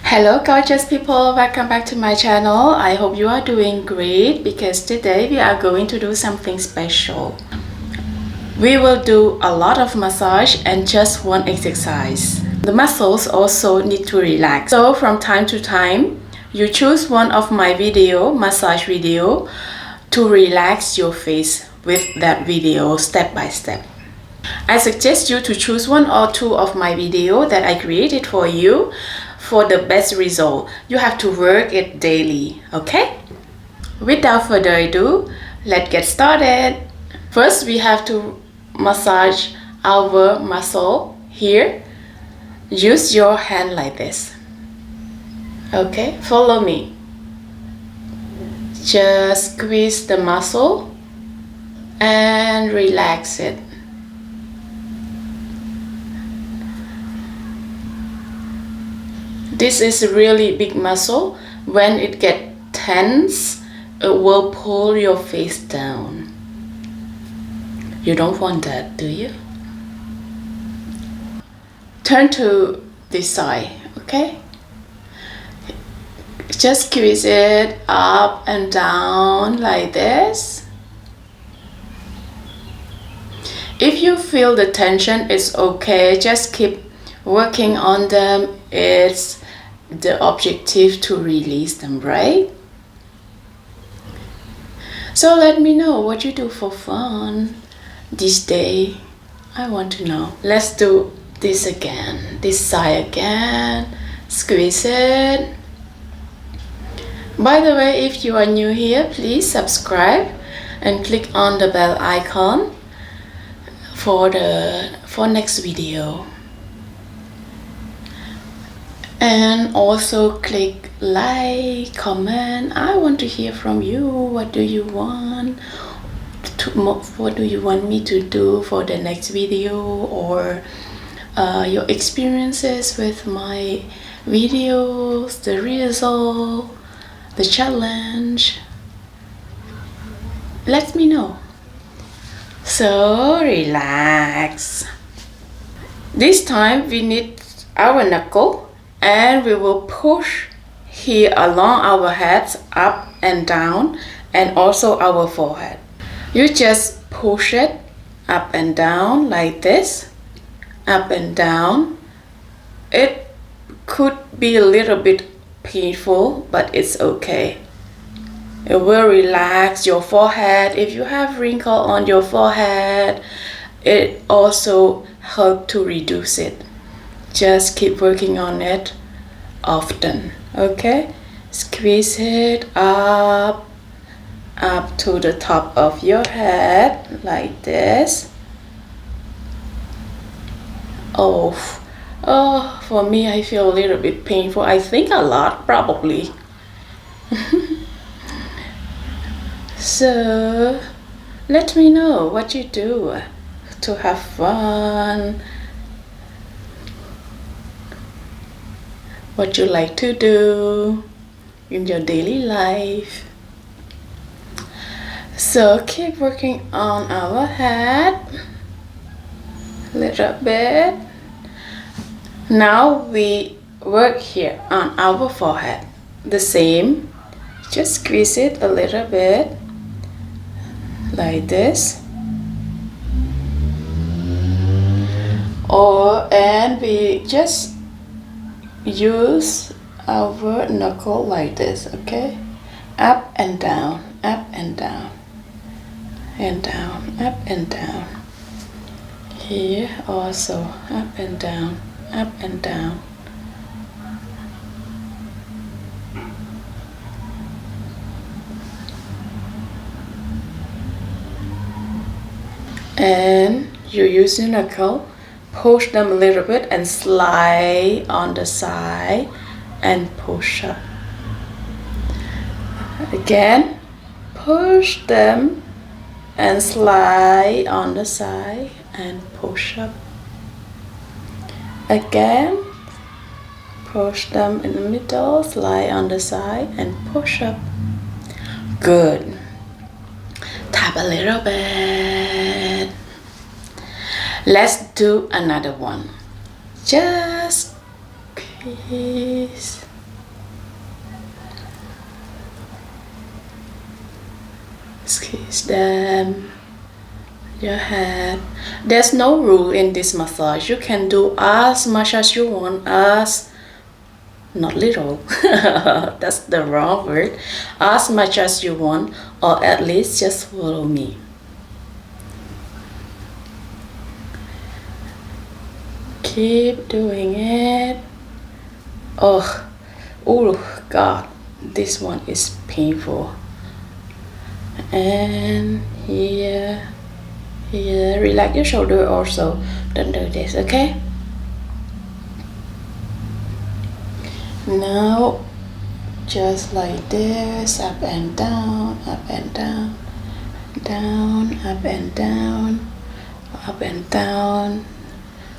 Hello gorgeous people, welcome back to my channel. I hope you are doing great because today we are going to do something special. We will do a lot of massage and just one exercise. The muscles also need to relax. So from time to time, you choose one of my massage video, to relax your face with that video step by step. I suggest you to choose one or two of my video that I created for you for the best result. You have to work it daily, okay? Without further ado, let's get started. First, we have to massage our muscle here. Use your hand like this. Okay, follow me. Just squeeze the muscle and relax it. This is a really big muscle. When it gets tense, it will pull your face down. You don't want that, do you? Turn to this side, okay? Just squeeze it up and down like this. If you feel the tension, it's okay. Just keep working on them. It's the objective to release them, right? So let me know what you do for fun this day. I want to know. Let's do this again. This side again. Squeeze it. By the way, if you are new here, please subscribe and click on the bell icon for next video. And also click like, comment. I want to hear from you. What do you want what do you want me to do for the next video, or your experiences with my videos, the result, the challenge. Let me know. So relax. This time we need our knuckle, and we will push here along our heads, up and down, and also our forehead. You just push it up and down like this, up and down. It could be a little bit painful, but it's okay. It will relax your forehead. If you have wrinkle on your forehead, it also helps to reduce it. Just keep working on it often, okay? Squeeze it up to the top of your head like this. Oh, for me, I feel a little bit painful. I think a lot, probably. So, let me know what you do to have fun. What you like to do in your daily life. So keep working on our head a little bit. Now we work here on our forehead. The same. Just squeeze it a little bit like this. And we just use our knuckle like this, okay? Up and down, up and down, and down, up and down. Here also, up and down, up and down. And you use your knuckle. Push them a little bit and slide on the side and push up. Again, push them and slide on the side and push up. Again, push them in the middle, slide on the side and push up. Good. Tap a little bit. Let's do another one. Just squeeze Squeeze them. Your head. There's no rule in this massage. You can do as much as you want, as not little. That's the wrong word. As much as you want, or at least just follow me. Keep doing it. Oh God, this one is painful. And here, relax your shoulder also. Don't do this, okay? Now, just like this, up and down, up and down, down, up and down, up and down.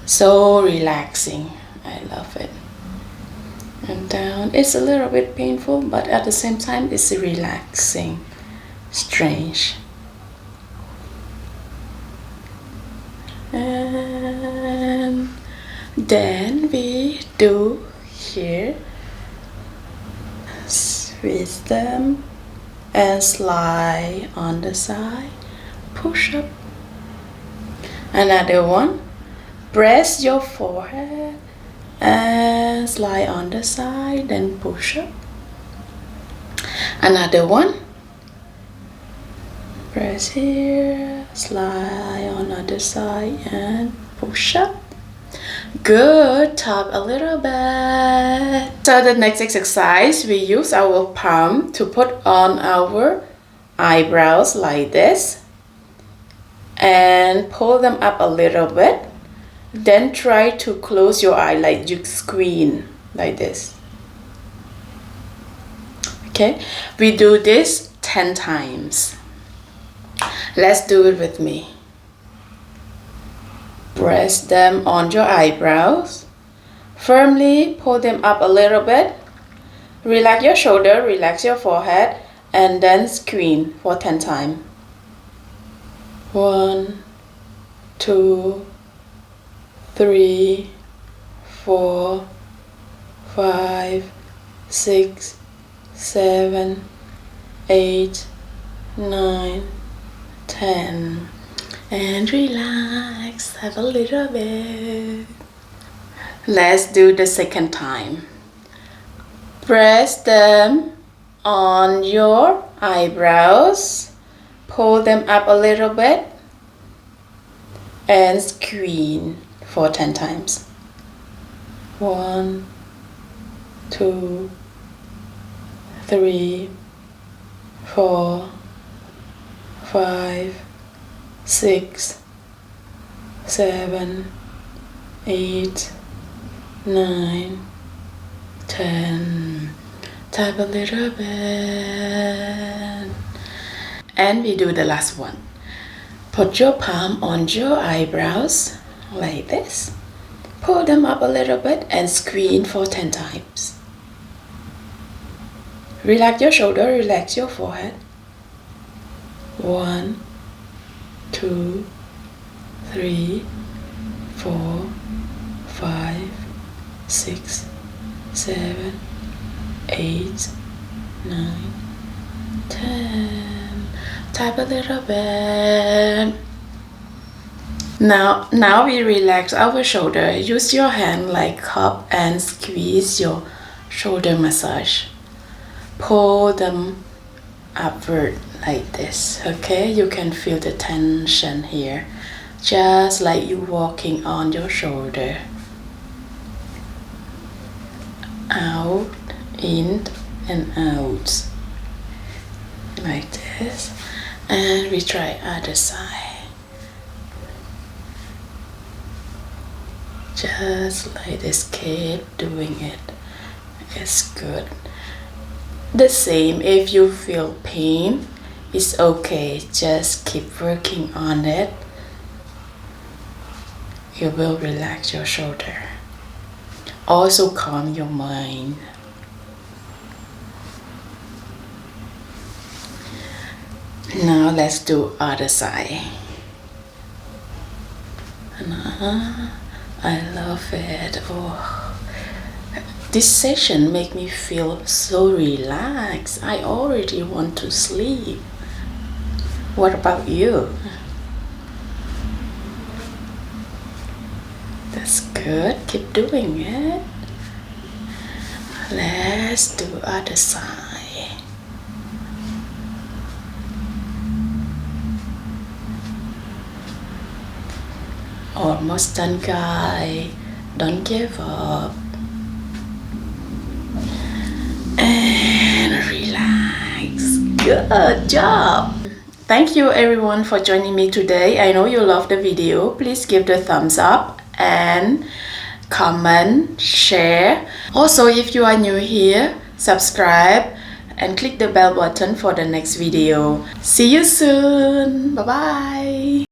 So relaxing. I love it. And down. It's a little bit painful, but at the same time, it's relaxing. Strange. And then we do here, squeeze them and slide on the side, push up. Another one, press your forehead and slide on the side, then push up. Another one, press here, slide on other side and push up. Good, tap a little bit. So the next exercise, we use our palm to put on our eyebrows like this and pull them up a little bit. Then try to close your eye like you squint like this. Okay, we do this 10 times. Let's do it with me. Press them on your eyebrows. Firmly pull them up a little bit. Relax your shoulder, relax your forehead, and then squint for 10 times. 1, 2, 3, 4, 5, 6, 7, 8, 9, 10. And relax, have a little bit. Let's do the second time. Press them on your eyebrows, pull them up a little bit, and squint for 10 times. 1, 2, 3, 4, 5, 6, 7, 8, 9, 10. Tap a little bit. And we do the last one. Put your palm on your eyebrows like this. Pull them up a little bit and squint for 10 times. Relax your shoulder, relax your forehead. 1, 2, 3, 4, 5, 6, 7, 8, 9, 10. Tap a little bit. Now we relax our shoulder. Use your hand like cup and squeeze your shoulder massage. Pull them upward like this. Okay, you can feel the tension here, just like you walking on your shoulder. Out, in and out like this. And we try other side, just like this. Keep doing it. It's good. The same, if you feel pain, it's okay, just keep working on it. You will relax your shoulder. Also calm your mind. Now let's do other side. I love it. Oh. This session make me feel so relaxed. I already want to sleep. What about you? That's good. Keep doing it. Let's do other side. Almost done, guys. Don't give up. And relax. Good job. Thank you everyone for joining me today. I know you loved the video. Please give the thumbs up and comment, share. Also, if you are new here, subscribe and click the bell button for the next video. See you soon. Bye bye.